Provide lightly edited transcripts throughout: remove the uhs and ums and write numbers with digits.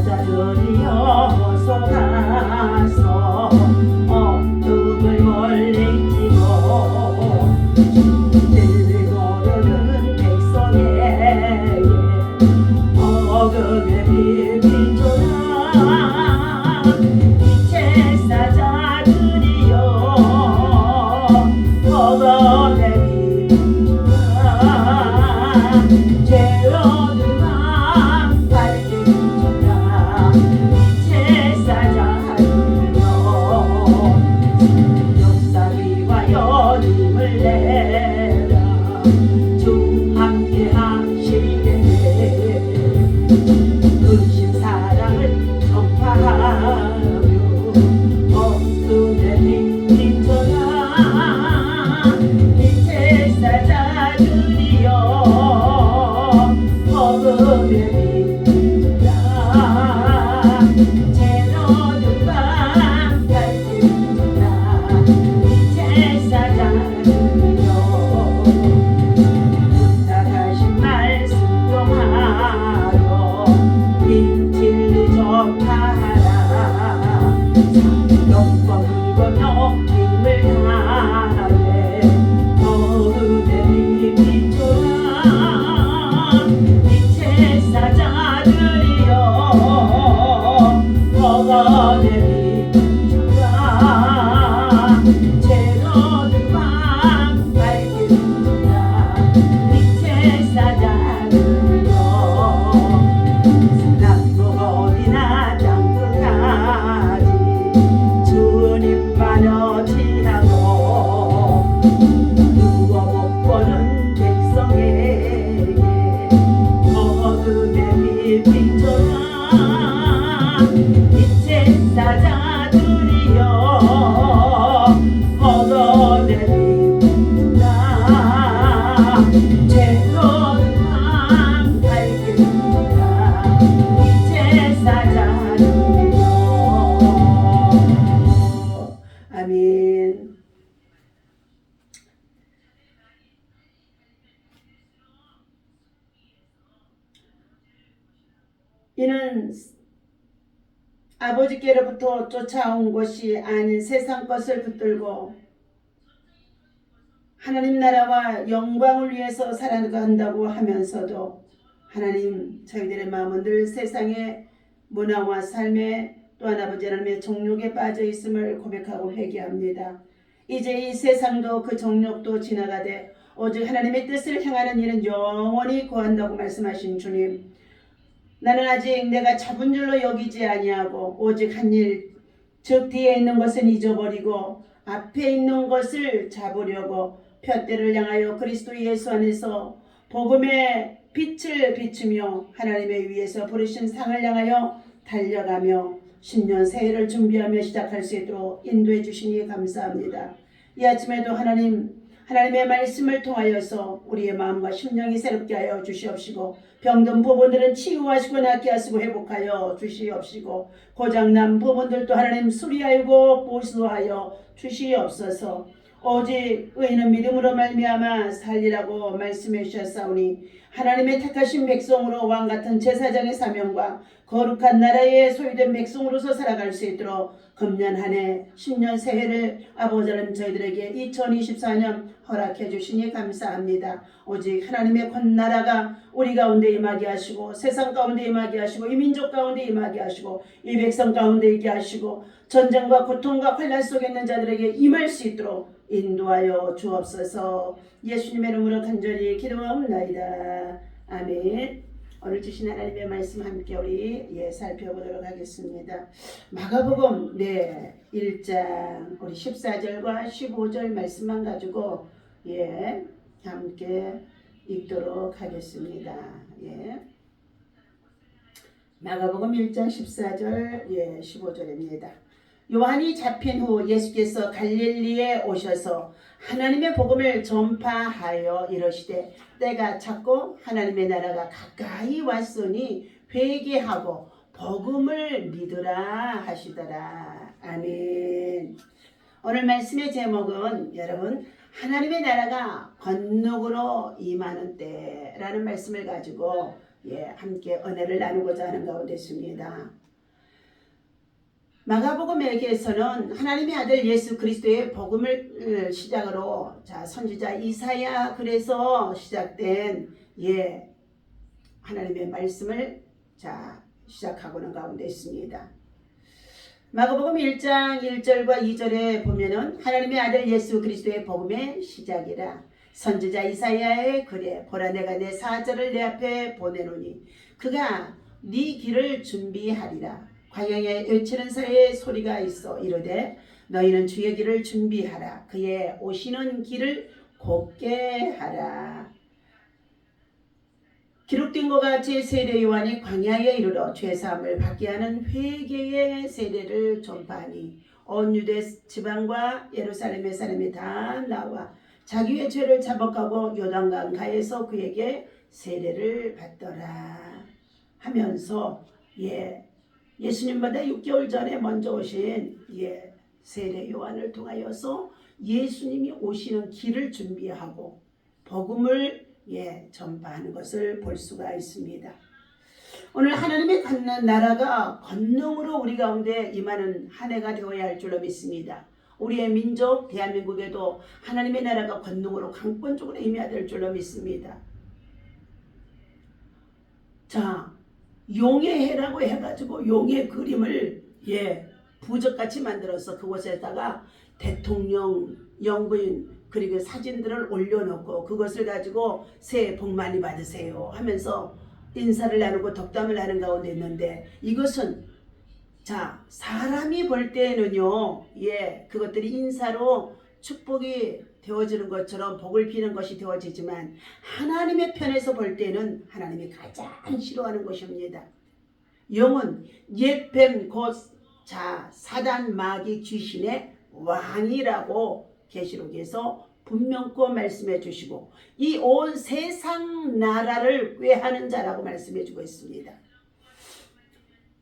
제자들이 어서 가서 어둠을 멀리치고 길을 걸으는 백성에게 어둠의 빛 비춰라. 이 제사자들이여 어둠의 빛 비춰라. 죄 어두운 밤 밝게 비춰라. 이 제사자들이여 역사비와 연임을 내라. 주 함께 하시게 의심 사랑을 전파하며 어둠의 빛 비춰라. 이 제사자들이여 어둠의 빛 비춰라. 제로는 밤 밝게 비춰라. 이 제사자들이여 부탁하신 말씀 용하여 이 진리 전파하라. 영광을 건너 힘을 다해 어둠의 빛 비춰라. 이 제사자들이여 어둠의 빛 비춰라. 제로는 밤 밝게 비춰라. 이 제사자들이여 남북 어디나 땅끝까지 주님만 어지하고 누워 못 보는 백성에게 어둠의 빛 비춰라. 이 제사자들이여 어둠의 빛 비춰라. 죄로운 밤 밝게 비춰라. 이 제사자들이여. 아멘. 이는 아버지께로부터 쫓아온 것이 아닌 세상 것을 붙들고 하나님 나라와 영광을 위해서 살아간다고 하면서도 하나님 저희들의 마음은 늘 세상의 문화와 삶에 또한 아버지 하나님의 정욕에 빠져 있음을 고백하고 회개합니다. 이제 이 세상도 그 정욕도 지나가되 오직 하나님의 뜻을 향하는 일은 영원히 구한다고 말씀하신 주님, 나는 아직 내가 잡은 줄로 여기지 아니하고 오직 한 일, 즉 뒤에 있는 것은 잊어버리고 앞에 있는 것을 잡으려고 푯대를 향하여 그리스도 예수 안에서 복음의 빛을 비추며 하나님의 위에서 부르신 상을 향하여 달려가며 신년 새해를 준비하며 시작할 수 있도록 인도해 주시니 감사합니다. 이 아침에도 하나님의 말씀을 통하여서 우리의 마음과 심령이 새롭게 하여 주시옵시고 병든 부분들은 치유하시고 낫게 하시고 회복하여 주시옵시고 고장난 부분들도 하나님 수리하고 보수하여 주시옵소서. 오직 의인은 믿음으로 말미암아 살리라고 말씀해 주셨사오니 하나님의 택하신 백성으로 왕같은 제사장의 사명과 거룩한 나라의 소유된 백성으로서 살아갈 수 있도록 금년 한해 신년 새해를 아버지 하나님 저희들에게 2024년 허락해 주시니 감사합니다. 오직 하나님의 권나라가 우리 가운데 임하게 하시고 세상 가운데 임하게 하시고 이 민족 가운데 임하게 하시고 이 백성 가운데 있게 하시고 전쟁과 고통과 환난 속에 있는 자들에게 임할 수 있도록 인도하여 주옵소서. 예수님의 이름으로 간절히 기도하옵나이다. 아멘. 오늘 주신 하나님의 말씀 함께 우리 살펴보도록 하겠습니다. 마가복음 1장 우리 14절과 15절 말씀만 가지고 함께 읽도록 하겠습니다. 마가복음 1장 14절 15절입니다. 요한이 잡힌 후 예수께서 갈릴리에 오셔서 하나님의 복음을 전파하여 이르시되 때가 찼고 하나님의 나라가 가까이 왔으니 회개하고 복음을 믿으라 하시더라. 아멘. 오늘 말씀의 제목은 여러분 하나님의 나라가 권능으로 임하는 때라는 말씀을 가지고 함께 은혜를 나누고자 하는 가운데 있습니다. 마가복음에서는 하나님의 아들 예수 그리스도의 복음을 시작으로 선지자 이사야 글에서 시작된 하나님의 말씀을 시작하고는 가운데 있습니다. 마가복음 1장 1절과 2절에 보면은 하나님의 아들 예수 그리스도의 복음의 시작이라. 선지자 이사야의 글에 보라 내가 내 사자를 내 앞에 보내노니 그가 네 길을 준비하리라. 광야에 외치는 자의 소리가 있어 이르되 너희는 주의 길을 준비하라. 그의 오시는 길을 곧게 하라. 기록된 것 같이 세례 요한이 광야에 이르러 죄사함을 받게 하는 회개의 세례를 전파하니 온 유대 지방과 예루살렘의 사람이 다 나와 자기의 죄를 자복하고 요단강 가에서 그에게 세례를 받더라 하면서 예수님보다 6개월 전에 먼저 오신 세례 요한을 통하여서 예수님이 오시는 길을 준비하고 복음을 전파하는 것을 볼 수가 있습니다. 오늘 하나님의 나라가 권능으로 우리 가운데 임하는 한 해가 되어야 할 줄로 믿습니다. 우리의 민족 대한민국에도 하나님의 나라가 권능으로 강권적으로 임해야 될 줄로 믿습니다. 용의 해라고 해가지고 용의 그림을 부적같이 만들어서 그곳에다가 대통령, 영부인 그리고 사진들을 올려놓고 그것을 가지고 새해 복 많이 받으세요 하면서 인사를 나누고 덕담을 하는 가운데 있는데 이것은 사람이 볼 때는요 그것들이 인사로 축복이 되어지는 것처럼 복을 비는 것이 되어지지만 하나님의 편에서 볼 때는 하나님이 가장 싫어하는 것입니다. 영은 옛뱀 곧 사단 마귀 귀신의 왕이라고 계시록에서 분명코 말씀해 주시고 이 온 세상 나라를 꾀하는 자라고 말씀해 주고 있습니다.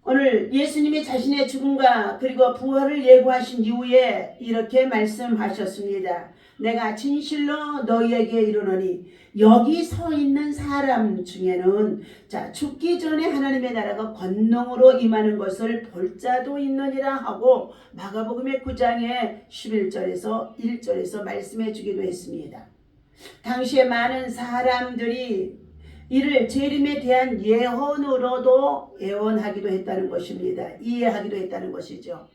오늘 예수님이 자신의 죽음과 그리고 부활을 예고하신 이후에 이렇게 말씀하셨습니다. 내가 진실로 너희에게 이르노니 여기 서 있는 사람 중에는 죽기 전에 하나님의 나라가 권능으로 임하는 것을 볼 자도 있느니라 하고 마가복음의 9장의 11절에서 1절에서 말씀해 주기도 했습니다. 당시에 많은 사람들이 이를 재림에 대한 예언으로도 예언하기도 했다는 것입니다. 이해하기도 했다는 것이죠.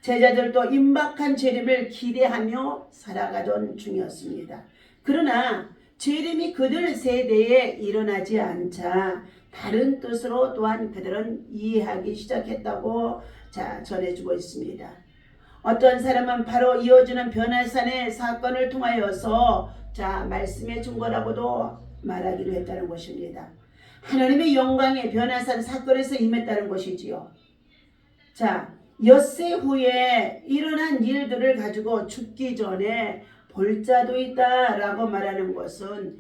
제자들도 임박한 재림을 기대하며 살아가던 중이었습니다. 그러나 재림이 그들 세대에 일어나지 않자 다른 뜻으로 또한 그들은 이해하기 시작했다고 전해주고 있습니다. 어떤 사람은 바로 이어지는 변화산의 사건을 통하여서 말씀해 준 거라고도 말하기로 했다는 것입니다. 하나님의 영광의 변화산 사건에서 임했다는 것이지요. 엿새 후에 일어난 일들을 가지고 죽기 전에 볼 자도 있다라고 말하는 것은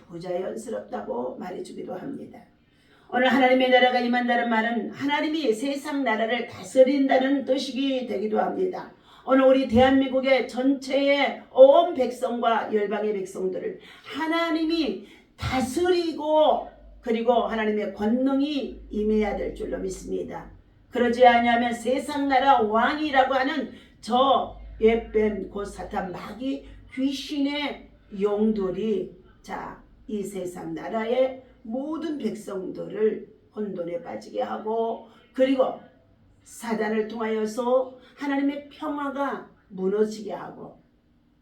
부자연스럽다고 말해주기도 합니다. 오늘 하나님의 나라가 임한다는 말은 하나님이 세상 나라를 다스린다는 뜻이 되기도 합니다. 오늘 우리 대한민국의 전체의 온 백성과 열방의 백성들을 하나님이 다스리고 그리고 하나님의 권능이 임해야 될 줄로 믿습니다. 그러지 않으면 세상 나라 왕이라고 하는 저 옛뱀 곧 사탄 마귀 귀신의 용들이 이 세상 나라의 모든 백성들을 혼돈에 빠지게 하고 그리고 사단을 통하여서 하나님의 평화가 무너지게 하고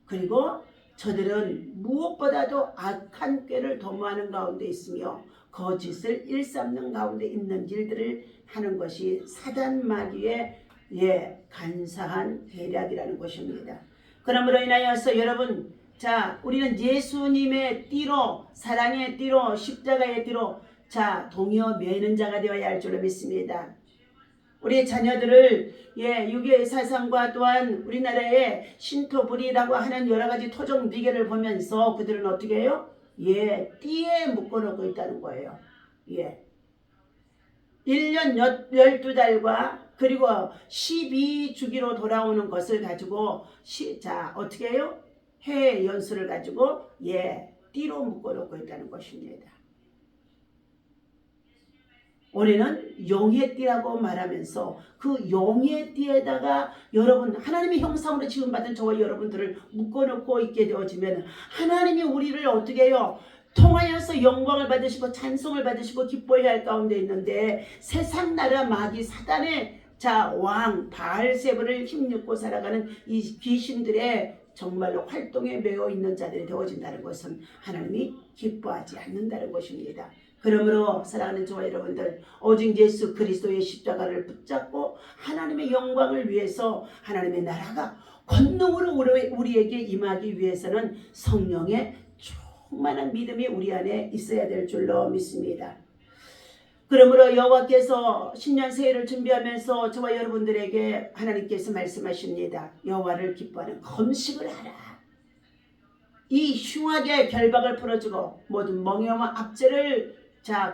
그리고 저들은 무엇보다도 악한 꾀를 도모하는 가운데 있으며 거짓을 일삼는 가운데 있는 일들을 하는 것이 사단 마귀의 간사한 계략이라는 것입니다. 그러므로 인하여서 여러분 우리는 예수님의 띠로 사랑의 띠로 십자가의 띠로 동요 매는 자가 되어야 할 줄로 믿습니다. 우리 자녀들을 유교의 사상과 또한 우리나라의 신토불이라고 하는 여러 가지 토종 미개를 보면서 그들은 어떻게 해요? 띠에 묶어놓고 있다는 거예요. 1년 12달과 그리고 12주기로 돌아오는 것을 가지고 어떻게 해요? 해 연수를 가지고 띠로 묶어놓고 있다는 것입니다. 올해는 용의 띠라고 말하면서 그 용의 띠에다가 여러분 하나님의 형상으로 지음받은 저와 여러분들을 묶어놓고 있게 되어지면 하나님이 우리를 어떻게 해요? 통하여서 영광을 받으시고 찬송을 받으시고 기뻐해야 할 가운데 있는데 세상 나라 마귀 사단의 왕 바알세불을 힘입고 살아가는 이 귀신들의 정말로 활동에 매여 있는 자들이 되어진다는 것은 하나님이 기뻐하지 않는다는 것입니다. 그러므로 사랑하는 저와 여러분들 오직 예수 그리스도의 십자가를 붙잡고 하나님의 영광을 위해서 하나님의 나라가 권능으로 우리에게 임하기 위해서는 성령의 충만한 믿음이 우리 안에 있어야 될 줄로 믿습니다. 그러므로 여호와께서 신년 새해를 준비하면서 저와 여러분들에게 하나님께서 말씀하십니다. 여호와를 기뻐하는 금식을 하라. 이 흉악의 결박을 풀어주고 모든 멍에와 압제를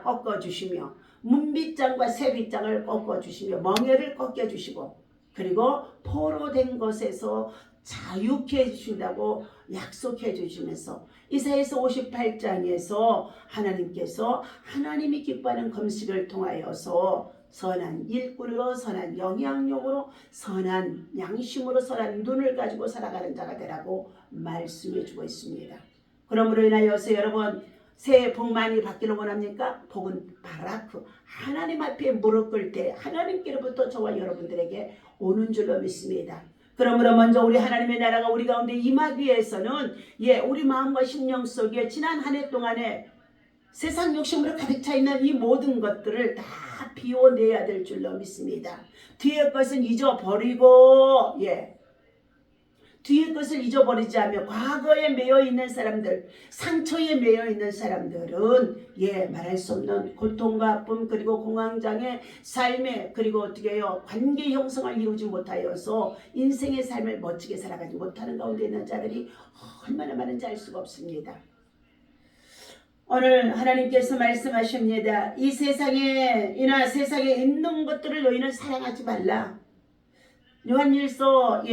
꺾어주시며 문빗장과 새빗장을 꺾어주시며 멍에를 꺾여주시고 그리고 포로된 것에서 자유케 해주신다고 약속해 주시면서 이사야서 58장에서 하나님께서 하나님이 기뻐하는 금식을 통하여서 선한 일꾼으로 선한 영향력으로 선한 양심으로 선한 눈을 가지고 살아가는 자가 되라고 말씀해 주고 있습니다. 그러므로 인하여서 여러분 새해 복 많이 받기를 원합니까? 복은 바라크 하나님 앞에 무릎 꿇을 때 하나님께로부터 저와 여러분들에게 오는 줄로 믿습니다. 그러므로 먼저 우리 하나님의 나라가 우리 가운데 임하기 위해서는 우리 마음과 심령 속에 지난 한 해 동안에 세상 욕심으로 가득 차 있는 이 모든 것들을 다 비워내야 될 줄로 믿습니다. 뒤의 것은 잊어버리고 뒤의 것을 잊어버리지 않으며 과거에 매여 있는 사람들, 상처에 매여 있는 사람들은 말할 수 없는 고통과 아픔 그리고 공황장애 삶에 그리고 어떻게 해요? 관계 형성을 이루지 못하여서 인생의 삶을 멋지게 살아가지 못하는 가운데 있는 자들이 얼마나 많은지 알 수가 없습니다. 오늘 하나님께서 말씀하십니다. 이 세상에 있는 것들을 너희는 사랑하지 말라. 요한일서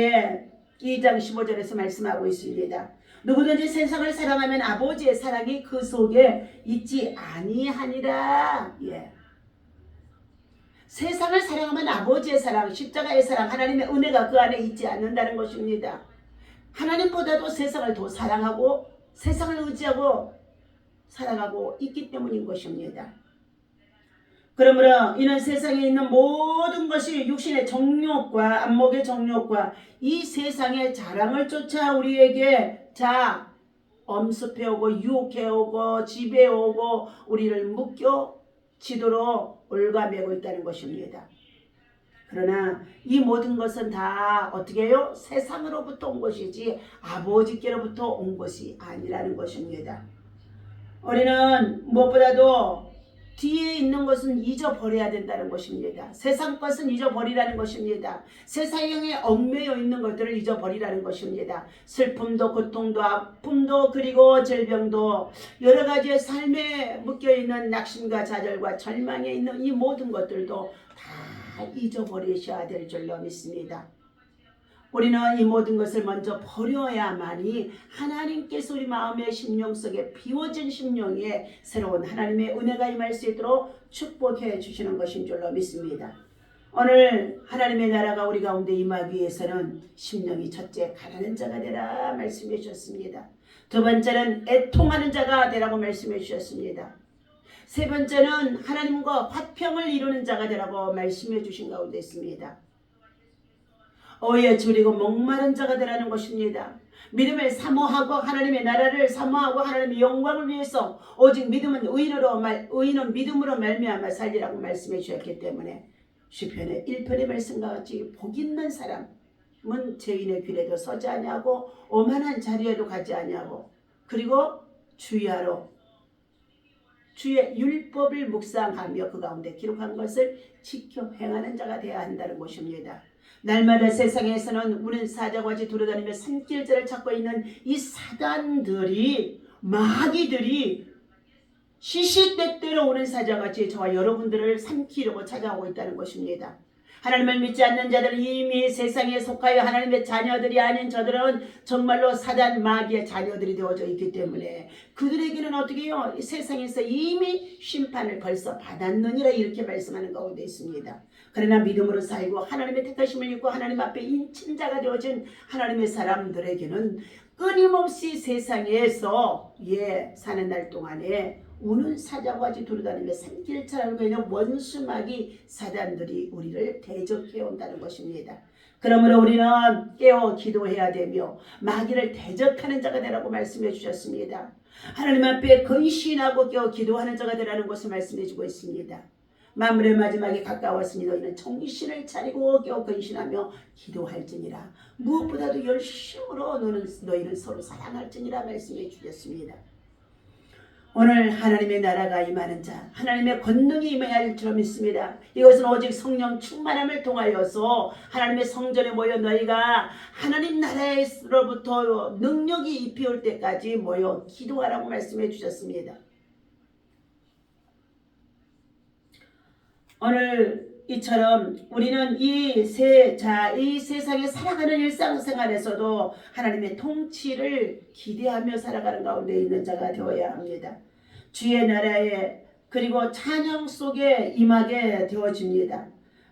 2장 15절에서 말씀하고 있습니다. 누구든지 세상을 사랑하면 아버지의 사랑이 그 속에 있지 아니하니라. 세상을 사랑하면 아버지의 사랑, 십자가의 사랑, 하나님의 은혜가 그 안에 있지 않는다는 것입니다. 하나님보다도 세상을 더 사랑하고 세상을 의지하고 살아가고 있기 때문인 것입니다. 그러므로 이는 세상에 있는 모든 것이 육신의 정욕과 안목의 정욕과 이 세상의 자랑을 쫓아 우리에게 엄습해오고 유혹해오고 지배오고 우리를 묶여 지도로 올가매고 있다는 것입니다. 그러나 이 모든 것은 다 어떻게 해요? 세상으로부터 온 것이지 아버지께로부터 온 것이 아니라는 것입니다. 우리는 무엇보다도 뒤에 있는 것은 잊어버려야 된다는 것입니다. 세상 것은 잊어버리라는 것입니다. 세상에 얽매여 있는 것들을 잊어버리라는 것입니다. 슬픔도 고통도 아픔도 그리고 질병도 여러 가지의 삶에 묶여있는 낙심과 좌절과 절망에 있는 이 모든 것들도 다 잊어버리셔야 될 줄로 믿습니다. 우리는 이 모든 것을 먼저 버려야만이 하나님께서 우리 마음의 심령 속에 비워진 심령에 새로운 하나님의 은혜가 임할 수 있도록 축복해 주시는 것인 줄로 믿습니다. 오늘 하나님의 나라가 우리 가운데 임하기 위해서는 심령이 첫째 가난한 자가 되라 말씀해 주셨습니다. 두 번째는 애통하는 자가 되라고 말씀해 주셨습니다. 세 번째는 하나님과 화평을 이루는 자가 되라고 말씀해 주신 가운데 있습니다. 어여 줄이고 목마른 자가 되라는 것입니다. 믿음을 사모하고 하나님의 나라를 사모하고 하나님의 영광을 위해서 오직 믿음은 의인은 믿음으로 말미암아 살리라고 말씀해 주셨기 때문에 시편의 1편의 말씀과 같이 복 있는 사람은 죄인의 길에도 서지 아니하고 오만한 자리에도 가지 아니하고 그리고 주야로 주의 율법을 묵상하며 그 가운데 기록한 것을 지켜 행하는 자가 되어야 한다는 것입니다. 날마다 세상에서는 우는 사자같이 돌아다니며 산길자를 찾고 있는 이 사단들이 마귀들이 시시때때로 오는 사자같이 저와 여러분들을 삼키려고 찾아오고 있다는 것입니다. 하나님을 믿지 않는 자들은 이미 세상에 속하여 하나님의 자녀들이 아닌 저들은 정말로 사단 마귀의 자녀들이 되어져 있기 때문에 그들에게는 어떻게 해요? 세상에서 이미 심판을 벌써 받았느니라 이렇게 말씀하는 가운데 있습니다. 그러나 믿음으로 살고 하나님의 택하심을 입고 하나님 앞에 인친자가 되어진 하나님의 사람들에게는 끊임없이 세상에서 사는 날 동안에 우는 사자와 같이 두루다니며 산길처럼 있는 원수마귀 사단들이 우리를 대적해 온다는 것입니다. 그러므로 우리는 깨어 기도해야 되며 마귀를 대적하는 자가 되라고 말씀해 주셨습니다. 하나님 앞에 근신하고 깨어 기도하는 자가 되라는 것을 말씀해 주고 있습니다. 만물의 마지막에 가까웠으니 너희는 정신을 차리고 깨어 근신하며 기도할지니라. 무엇보다도 열심으로 너희는 서로 사랑할지니라 말씀해 주셨습니다. 오늘 하나님의 나라가 임하는 자, 하나님의 권능이 임해야 할 줄 믿습니다. 이것은 오직 성령 충만함을 통하여서 하나님의 성전에 모여 너희가 하나님 나라에서부터 능력이 입혀올 때까지 모여 기도하라고 말씀해 주셨습니다. 오늘 이처럼 우리는 이 세상에 살아가는 일상생활에서도 하나님의 통치를 기대하며 살아가는 가운데 있는 자가 되어야 합니다. 주의 나라에 그리고 찬양 속에 임하게 되어집니다.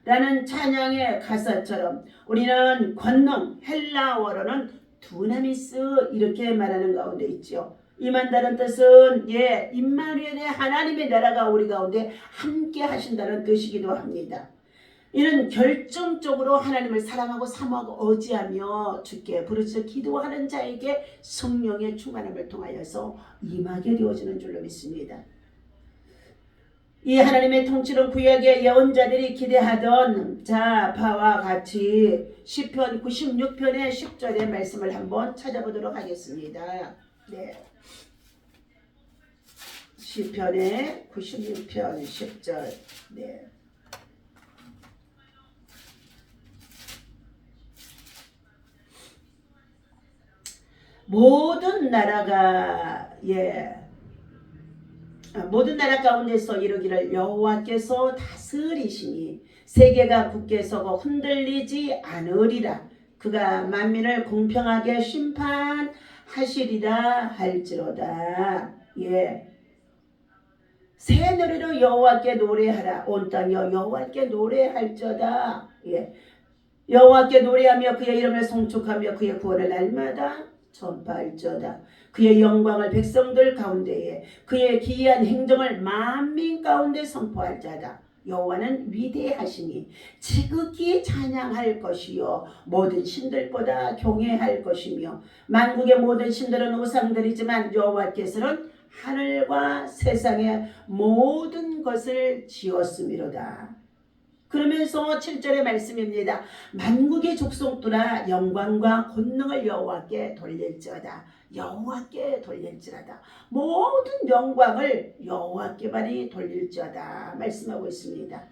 라는 찬양의 가사처럼 우리는 권능, 헬라어로는 두나미스 이렇게 말하는 가운데 있죠. 임한다는 뜻은 임마누엘의 하나님의 나라가 우리 가운데 함께 하신다는 뜻이기도 합니다. 이는 결정적으로 하나님을 사랑하고 사모하고 의지하며 주께 부르짖어 기도하는 자에게 성령의 충만함을 통하여서 임하게 되어지는 줄로 믿습니다. 이 하나님의 통치를 구약의 예언자들이 기대하던 바와 같이 시편 96편의 10절의 말씀을 한번 찾아보도록 하겠습니다. 시편의 96편 10절. 모든 나라 가운데서 이르기를 여호와께서 다스리시니 세계가 굳게 서고 흔들리지 않으리라. 그가 만민을 공평하게 심판하시리라 할지로다. 새 노래로 여호와께 노래하라. 온 땅이여 여호와께 노래할지어다. 여호와께 노래하며 그의 이름을 송축하며 그의 구원을 날마다 전파할지어다. 그의 영광을 백성들 가운데에 그의 기이한 행정을 만민 가운데 선포할 자다. 여호와는 위대하시니 지극히 찬양할 것이요 모든 신들보다 경외할 것이며 만국의 모든 신들은 우상들이지만 여호와께서는 하늘과 세상의 모든 것을 지었음이로다. 그러면서 7절의 말씀입니다. 만국의 족속들아 영광과 권능을 여호와께 돌릴지어다. 여호와께 돌릴지어다. 모든 영광을 여호와께만이 돌릴지어다 말씀하고 있습니다.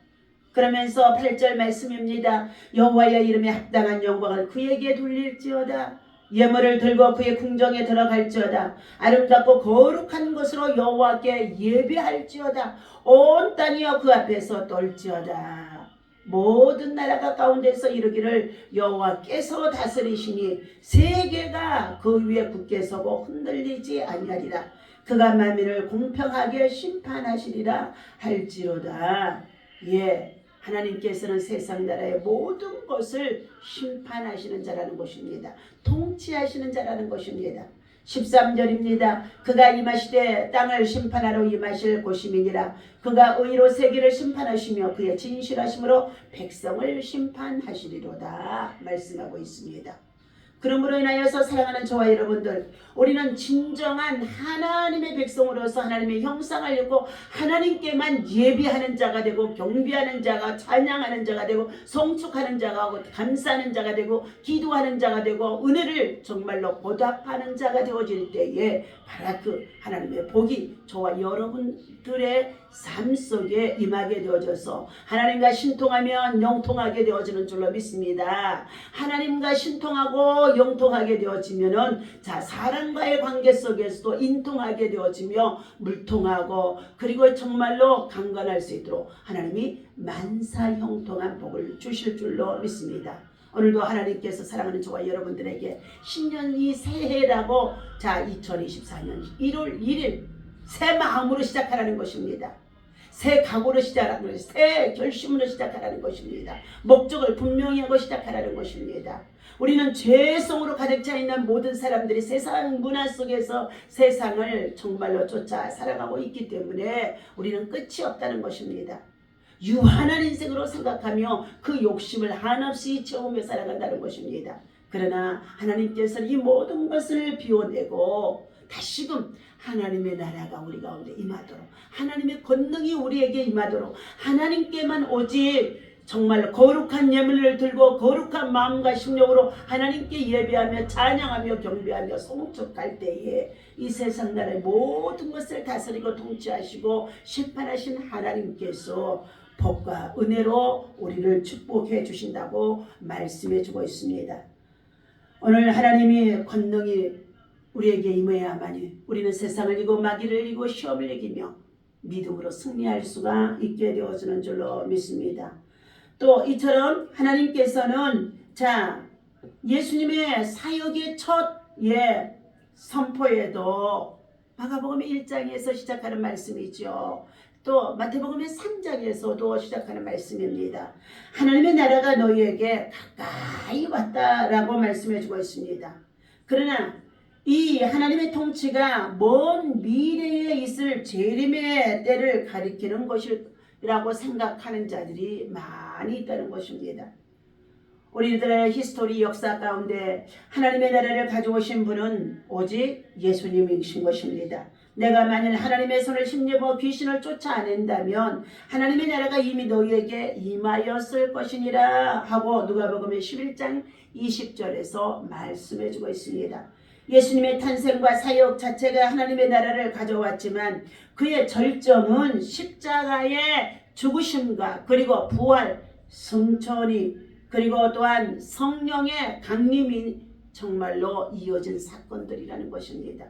그러면서 8절 말씀입니다. 여호와의 이름에 합당한 영광을 그에게 돌릴지어다. 예물을 들고 그의 궁정에 들어갈지어다. 아름답고 거룩한 것으로 여호와께 예배할지어다. 온 땅이여 그 앞에서 떨지어다. 모든 나라가 가운데서 이르기를 여호와께서 다스리시니 세계가 그 위에 굳게 서고 흔들리지 아니하리라. 그가 만민을 공평하게 심판하시리라 할지로다. 하나님께서는 세상 나라의 모든 것을 심판하시는 자라는 것입니다. 통치하시는 자라는 것입니다. 13절입니다. 그가 임하시되 땅을 심판하러 임하실 곳임이니라. 그가 의로 세계를 심판하시며 그의 진실하심으로 백성을 심판하시리로다 말씀하고 있습니다. 그러므로 인하여서 사랑하는 저와 여러분들, 우리는 진정한 하나님의 백성으로서 하나님의 형상을 입고 하나님께만 예비하는 자가 되고 경배하는 자가 찬양하는 자가 되고 송축하는 자가 되고 감사하는 자가 되고 기도하는 자가 되고 은혜를 정말로 보답하는 자가 되어질 때에 바로 그 하나님의 복이 저와 여러분들의 삶 속에 임하게 되어져서 하나님과 신통하면 영통하게 되어지는 줄로 믿습니다. 하나님과 신통하고 영통하게 되어지면은 자 사람과의 관계 속에서도 인통하게 되어지며 물통하고 그리고 정말로 강건할 수 있도록 하나님이 만사형통한 복을 주실 줄로 믿습니다. 오늘도 하나님께서 사랑하는 저와 여러분들에게 신년이 새해라고 자 2024년 1월 1일 새 마음으로 시작하라는 것입니다. 새 각오로 시작하라는 것입니다. 새 결심으로 시작하라는 것입니다. 목적을 분명히 하고 시작하라는 것입니다. 우리는 죄성으로 가득 차 있는 모든 사람들이 세상 문화 속에서 세상을 정말로 쫓아 살아가고 있기 때문에 우리는 끝이 없다는 것입니다. 유한한 인생으로 생각하며 그 욕심을 한없이 채우며 살아간다는 것입니다. 그러나 하나님께서는 이 모든 것을 비워내고 다시금 하나님의 나라가 우리 가운데 임하도록 하나님의 권능이 우리에게 임하도록 하나님께만 오직 정말 거룩한 예물을 들고 거룩한 마음과 심령으로 하나님께 예배하며 찬양하며 경배하며 송축할 때에 이 세상 나라의 모든 것을 다스리고 통치하시고 심판하신 하나님께서 복과 은혜로 우리를 축복해 주신다고 말씀해 주고 있습니다. 오늘 하나님이 권능이 우리에게 임해야만이 우리는 세상을 이기고 마귀를 이기고 시험을 이기며 믿음으로 승리할 수가 있게 되어지는 줄로 믿습니다. 또 이처럼 하나님께서는 자 예수님의 사역의 첫 선포에도 마가복음 1장에서 시작하는 말씀이죠. 또 마태복음 3장에서도 시작하는 말씀입니다. 하나님의 나라가 너희에게 가까이 왔다라고 말씀해 주고 있습니다. 그러나 이 하나님의 통치가 먼 미래에 있을 재림의 때를 가리키는 것이라고 생각하는 자들이 많이 있다는 것입니다. 우리들의 히스토리 역사 가운데 하나님의 나라를 가져오신 분은 오직 예수님이신 것입니다. 내가 만일 하나님의 손을 힘입어 귀신을 쫓아낸다면 하나님의 나라가 이미 너희에게 임하였을 것이니라 하고 누가복음 11장 20절에서 말씀해 주고 있습니다. 예수님의 탄생과 사역 자체가 하나님의 나라를 가져왔지만 그의 절정은 십자가의 죽으심과 그리고 부활, 승천이 그리고 또한 성령의 강림이 정말로 이어진 사건들이라는 것입니다.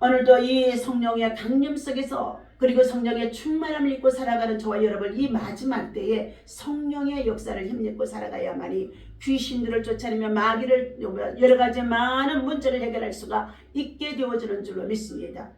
오늘도 이 성령의 강림 속에서 그리고 성령의 충만함을 입고 살아가는 저와 여러분 이 마지막 때에 성령의 역사를 힘입고 살아가야만이 귀신들을 쫓아내며 마귀를 여러 가지 많은 문제를 해결할 수가 있게 되어지는 줄로 믿습니다.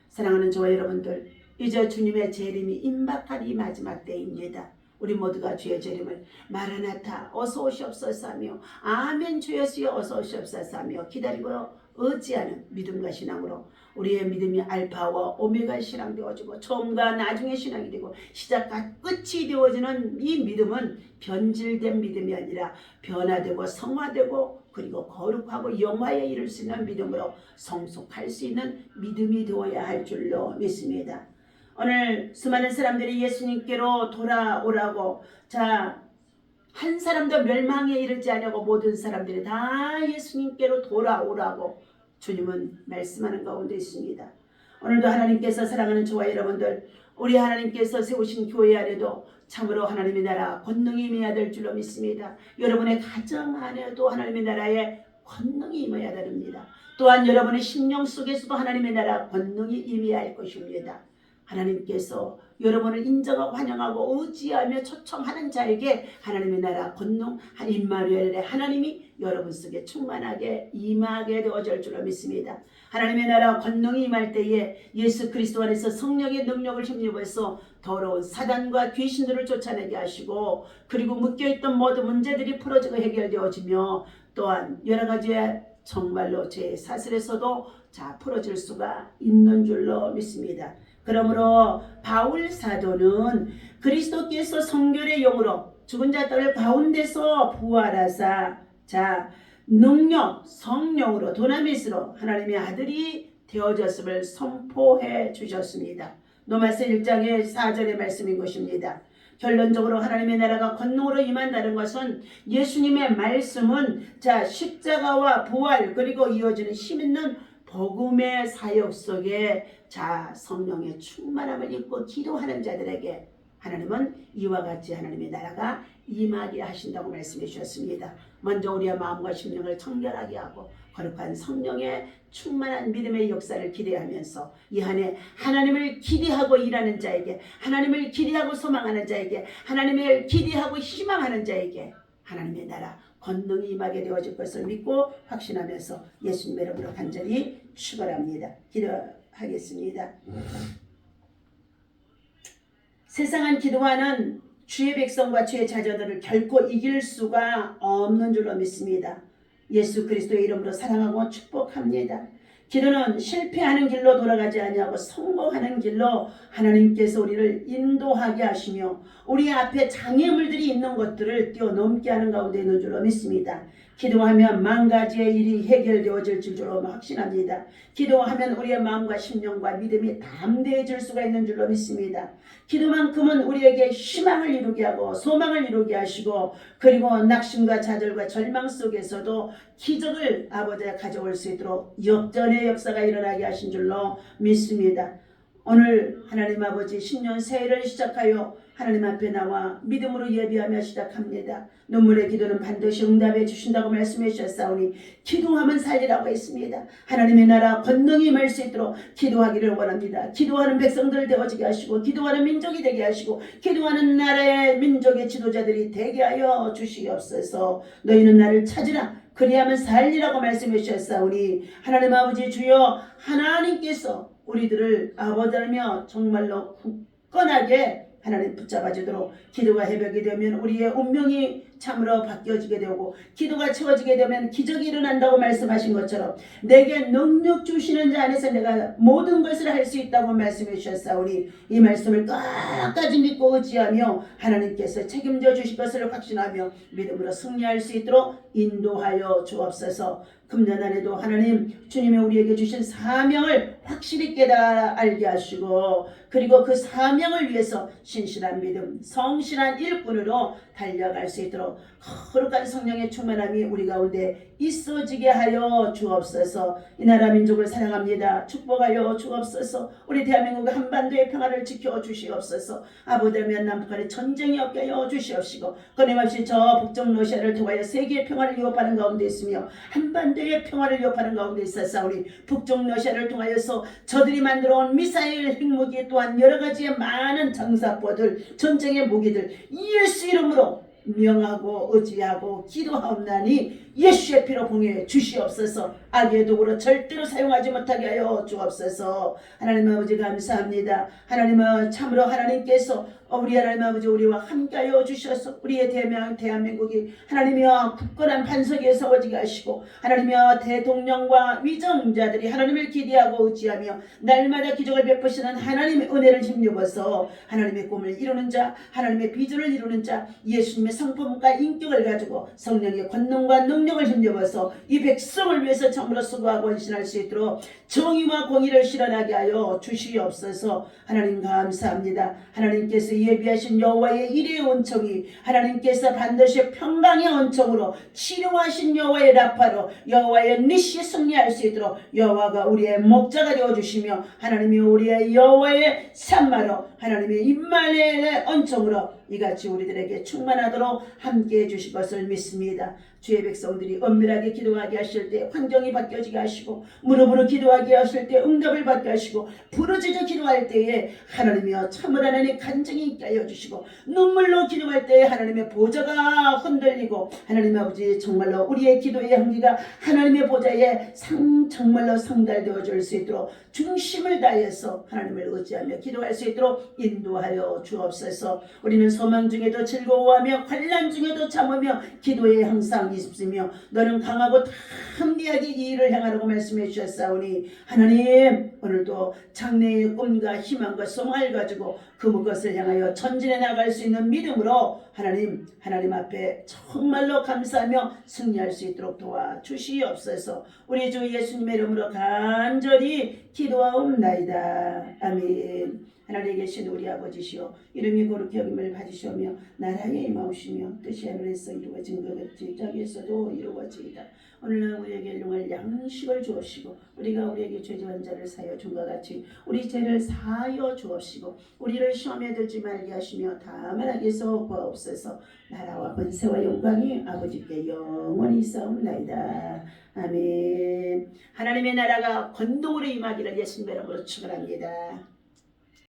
사랑하는 저와 여러분들 이제 주님의 재림이 임박할 이 마지막 때입니다. 우리 모두가 주의 재림을 마라나타 어서 오시옵소서 하며 아멘 주 예수여 어서 오시옵소서 하며 기다리고 의지하는 믿음과 신앙으로 우리의 믿음이 알파와 오메가 신앙 되어지고 처음과 나중의 신앙이 되고 시작과 끝이 되어지는 이 믿음은 변질된 믿음이 아니라 변화되고 성화되고 그리고 거룩하고 영화에 이를 수 있는 믿음으로 성숙할 수 있는 믿음이 되어야 할 줄로 믿습니다. 오늘 수많은 사람들이 예수님께로 돌아오라고 한 사람도 멸망에 이르지 않냐고 모든 사람들이 다 예수님께로 돌아오라고 주님은 말씀하는 가운데 있습니다. 오늘도 하나님께서 사랑하는 저와 여러분들 우리 하나님께서 세우신 교회 안에도 참으로 하나님의 나라 권능이 임해야 될 줄로 믿습니다. 여러분의 가정 안에도 하나님의 나라의 권능이 임해야 됩니다. 또한 여러분의 심령 속에서도 하나님의 나라 권능이 임해야 할 것입니다. 하나님께서 여러분을 인정하고 환영하고 의지하며 초청하는 자에게 하나님의 나라 권능 임마누엘의 하나님이 여러분 속에 충만하게 임하게 되어질 줄로 믿습니다. 하나님의 나라 권능이 임할 때에 예수 그리스도 안에서 성령의 능력을 힘입어서 더러운 사단과 귀신들을 쫓아내게 하시고 그리고 묶여있던 모든 문제들이 풀어지고 해결되어지며 또한 여러 가지의 정말로 제 사슬에서도 풀어질 수가 있는 줄로 믿습니다. 그러므로 바울 사도는 그리스도께서 성결의 영으로 죽은 자들 가운데서 부활하사 능력 성령으로 도나미스로 하나님의 아들이 되어졌음을 선포해 주셨습니다. 로마서 1장의 4절의 말씀인 것입니다. 결론적으로 하나님의 나라가 권능으로 임한다는 것은 예수님의 말씀은 십자가와 부활 그리고 이어지는 힘있는 복음의 사역 속에 성령의 충만함을 입고 기도하는 자들에게 하나님은 이와 같이 하나님의 나라가 임하게 하신다고 말씀해 주셨습니다. 먼저 우리의 마음과 심령을 청결하게 하고 거룩한 성령의 충만한 믿음의 역사를 기대하면서 이 한 해 하나님을 기대하고 일하는 자에게, 하나님을 기대하고 소망하는 자에게, 하나님을 기대하고 희망하는 자에게 하나님의 나라 권능이 임하게 되어질 것을 믿고 확신하면서 예수님의 이름으로 간절히 축원합니다. 기도하겠습니다. 세상은 기도하는 주의 백성과 주의 자녀들을 결코 이길 수가 없는 줄로 믿습니다. 예수 그리스도의 이름으로 사랑하고 축복합니다. 기도는 실패하는 길로 돌아가지 아니하고 성공하는 길로 하나님께서 우리를 인도하게 하시며 우리 앞에 장애물들이 있는 것들을 뛰어넘게 하는 가운데 있는 줄로 믿습니다. 기도하면 만 가지의 일이 해결되어질 줄로 확신합니다. 기도하면 우리의 마음과 심령과 믿음이 담대해질 수가 있는 줄로 믿습니다. 기도만큼은 우리에게 희망을 이루게 하고 소망을 이루게 하시고 그리고 낙심과 좌절과 절망 속에서도 기적을 아버지가 가져올 수 있도록 역전의 역사가 일어나게 하신 줄로 믿습니다. 오늘 하나님 아버지 신년 새해를 시작하여 하나님 앞에 나와 믿음으로 예비하며 시작합니다. 눈물의 기도는 반드시 응답해 주신다고 말씀해 주셨사오니 기도하면 살리라고 했습니다. 하나님의 나라 권능이 임할 수 있도록 기도하기를 원합니다. 기도하는 백성들 되어지게 하시고 기도하는 민족이 되게 하시고 기도하는 나라의 민족의 지도자들이 되게 하여 주시옵소서. 너희는 나를 찾으라 그리하면 살리라고 말씀해 주셨사오니 하나님 아버지 주여 하나님께서 우리들을 아버지라며 정말로 굳건하게 하나님 붙잡아주도록 기도가 해벽이 되면 우리의 운명이 참으로 바뀌어지게 되고 기도가 채워지게 되면 기적이 일어난다고 말씀하신 것처럼 내게 능력 주시는 자 안에서 내가 모든 것을 할 수 있다고 말씀해 주셨사오니 이 말씀을 끝까지 믿고 의지하며 하나님께서 책임져 주실 것을 확신하며 믿음으로 승리할 수 있도록 인도하여 주옵소서. 금년 안에도 하나님 주님의 우리에게 주신 사명을 확실히 깨달아 알게 하시고 그리고 그 사명을 위해서 신실한 믿음, 성실한 일꾼으로 달려갈 수 있도록 거룩한 성령의 충만함이 우리 가운데 있어지게 하여 주옵소서. 이 나라 민족을 사랑합니다. 축복하여 주옵소서. 우리 대한민국의 한반도의 평화를 지켜 주시옵소서. 아버지라면 남북한의 전쟁이 없게 하여 주시옵시고 끊임없이 저 북쪽 러시아를 통하여 세계의 평화를 위협하는 가운데 있으며 한반도의 평화를 위협하는 가운데 있었사오니 북쪽 러시아를 통하여서 저들이 만들어온 미사일 핵무기 또한 여러가지의 많은 장사포들 전쟁의 무기들 예수 이름으로 명하고 의지하고 기도하옵나니 예수의 피로 공유해 주시옵소서. 악의 도구로 절대로 사용하지 못하게 하여 주옵소서. 하나님 아버지 감사합니다. 하나님은 참으로 하나님께서 우리 하나님 아버지 우리와 함께하여 주셔서 우리의 대한민국이 하나님이여 굳건한 반석에 서워지게 하시고 하나님이여 대통령과 위정자들이 하나님을 기대하고 의지하며 날마다 기적을 베푸시는 하나님의 은혜를 힘입어서 하나님의 꿈을 이루는 자, 하나님의 비전을 이루는 자, 예수님의 성품과 인격을 가지고 성령의 권능과 능력을 힘입어서 이 백성을 위해서 참으로 수고하고 헌신할 수 있도록 정의와 공의를 실현하게 하여 주시옵소서. 하나님 감사합니다. 하나님께서 예비하신 여호와의 일의 은총이 하나님께서 반드시 평강의 은총으로 치료하신 여호와의 라파로 여호와의 니시 승리할 수 있도록 여호와가 우리의 목자가 되어주시며 하나님이 우리의 여호와의 산마로 하나님의 임마누엘의 은총으로 이같이 우리들에게 충만하도록 함께해 주실 것을 믿습니다. 주의 백성들이 은밀하게 기도하게 하실 때 환경이 바뀌어지게 하시고 무릎으로 기도하게 하실 때 응답을 받게 하시고 부르짖어 기도할 때에 하나님이여 참을 하나님의 간증이 있게 하여 주시고 눈물로 기도할 때에 하나님의 보좌가 흔들리고 하나님 아버지 정말로 우리의 기도의 향기가 하나님의 보좌에 정말로 상달되어 줄 수 있도록 중심을 다해서 하나님을 의지하며 기도할 수 있도록 인도하여 주옵소서. 우리는 소망 중에도 즐거워하며 환난 중에도 참으며 기도에 항상 있으며 너는 강하고 담대하게 이 일을 행하라고 말씀해 주셨사오니 하나님 오늘도 장래의 꿈과 희망과 소망을 가지고 그것을 향하여 전진해 나갈 수 있는 믿음으로 하나님 앞에 정말로 감사하며 승리할 수 있도록 도와주시옵소서. 우리 주 예수님의 이름으로 간절히 기도하옵나이다. 아멘. 하늘에 계신 우리 아버지시오 이름이 거룩히 여김을 받으시오며 나라에 임하오시며 뜻이 하늘에서 이루어진 것 같이 저기에서도 이루어지이다. 오늘날 우리에게 일용할 양식을 주옵시고 우리가 우리에게 죄지은 자를 사하여 준과 같이 우리 죄를 사하여 주옵시고 우리를 시험에 들지 말게 하시며 다만 악에서 구하옵소서. 나라와 권세와 영광이 아버지께 영원히 있사옵나이다. 아멘. 하나님의 나라가 권동으로 임하기를 예수님의 이름으로 축원합니다.